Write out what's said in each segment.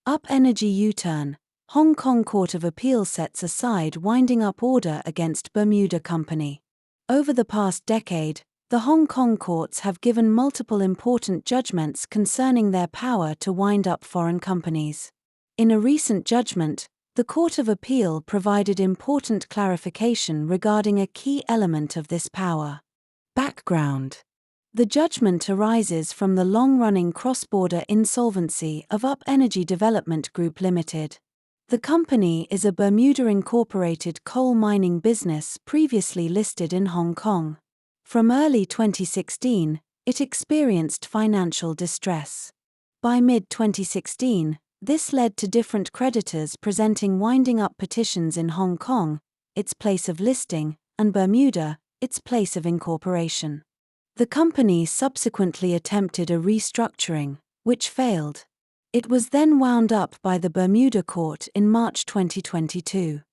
Up Energy U-turn. Hong Kong Court of Appeal sets aside winding up order against Bermuda company. Over the past decade, the Hong Kong courts have given multiple important judgments concerning their power to wind up foreign companies. In a recent judgment, the Court of Appeal provided important clarification regarding a key element of this power. Background. The judgment arises from the long-running cross-border insolvency of Up Energy Development Group Limited. The company is a Bermuda-incorporated coal mining business previously listed in Hong Kong. From early 2016, it experienced financial distress. By mid-2016, this led to different creditors presenting winding up petitions in Hong Kong, its place of listing, and Bermuda, its place of incorporation. The company subsequently attempted a restructuring, which failed. It was then wound up by the Bermuda court in March 2022.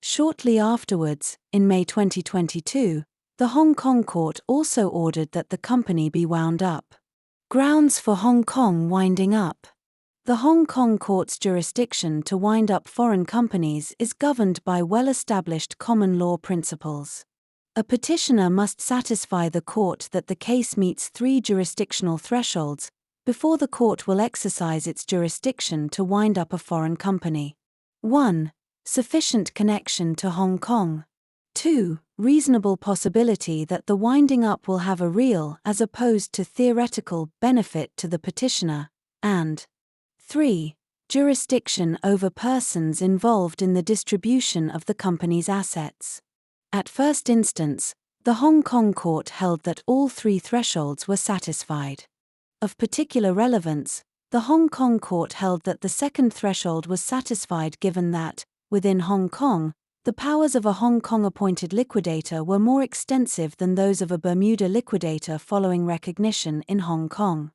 Shortly afterwards, in May 2022, the Hong Kong court also ordered that the company be wound up. Grounds for Hong Kong winding up. The Hong Kong court's jurisdiction to wind up foreign companies is governed by well-established common law principles. A petitioner must satisfy the court that the case meets 3 jurisdictional thresholds before the court will exercise its jurisdiction to wind up a foreign company. 1. Sufficient connection to Hong Kong. 2. Reasonable possibility that the winding up will have a real as opposed to theoretical benefit to the petitioner. And 3. Jurisdiction over persons involved in the distribution of the company's assets. At first instance, the Hong Kong court held that all 3 thresholds were satisfied. Of particular relevance, the Hong Kong court held that the second threshold was satisfied given that, within Hong Kong, the powers of a Hong Kong appointed liquidator were more extensive than those of a Bermuda liquidator following recognition in Hong Kong.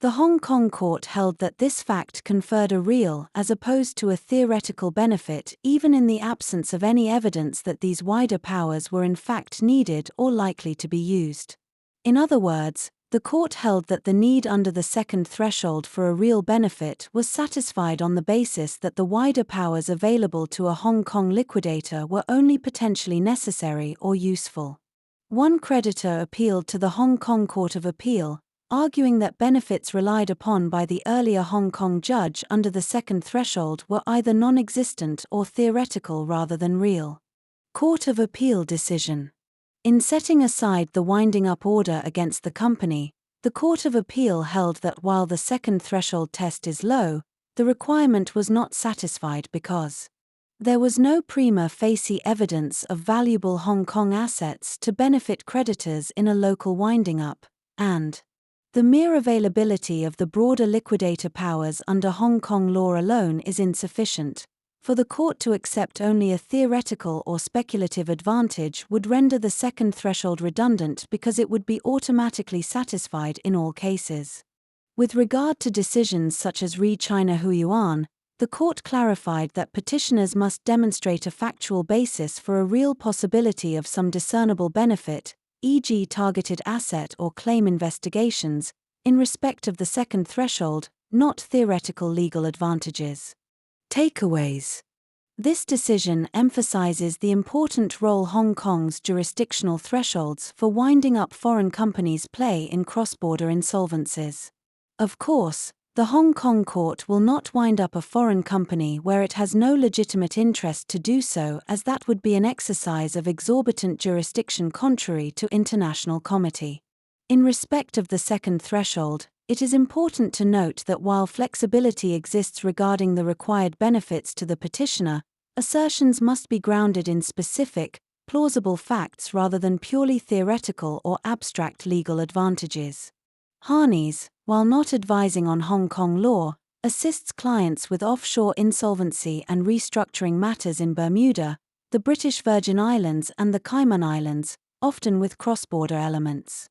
The Hong Kong court held that this fact conferred a real as opposed to a theoretical benefit even in the absence of any evidence that these wider powers were in fact needed or likely to be used. In other words, the court held that the need under the second threshold for a real benefit was satisfied on the basis that the wider powers available to a Hong Kong liquidator were only potentially necessary or useful. One creditor appealed to the Hong Kong Court of Appeal, arguing that benefits relied upon by the earlier Hong Kong judge under the second threshold were either non-existent or theoretical rather than real. Court of Appeal decision. In setting aside the winding up order against the company, the Court of Appeal held that while the second threshold test is low, the requirement was not satisfied because there was no prima facie evidence of valuable Hong Kong assets to benefit creditors in a local winding up, and the mere availability of the broader liquidator powers under Hong Kong law alone is insufficient. For the court to accept only a theoretical or speculative advantage would render the second threshold redundant because it would be automatically satisfied in all cases. With regard to decisions such as Re China Huiyuan, the court clarified that petitioners must demonstrate a factual basis for a real possibility of some discernible benefit, e.g. targeted asset or claim investigations, in respect of the second threshold, not theoretical legal advantages. Takeaways. This decision emphasizes the important role Hong Kong's jurisdictional thresholds for winding up foreign companies play in cross-border insolvencies. Of course, the Hong Kong court will not wind up a foreign company where it has no legitimate interest to do so, as that would be an exercise of exorbitant jurisdiction contrary to international comity. In respect of the second threshold, it is important to note that while flexibility exists regarding the required benefits to the petitioner, assertions must be grounded in specific, plausible facts rather than purely theoretical or abstract legal advantages. Harneys, while not advising on Hong Kong law, assists clients with offshore insolvency and restructuring matters in Bermuda, the British Virgin Islands and the Cayman Islands, often with cross-border elements.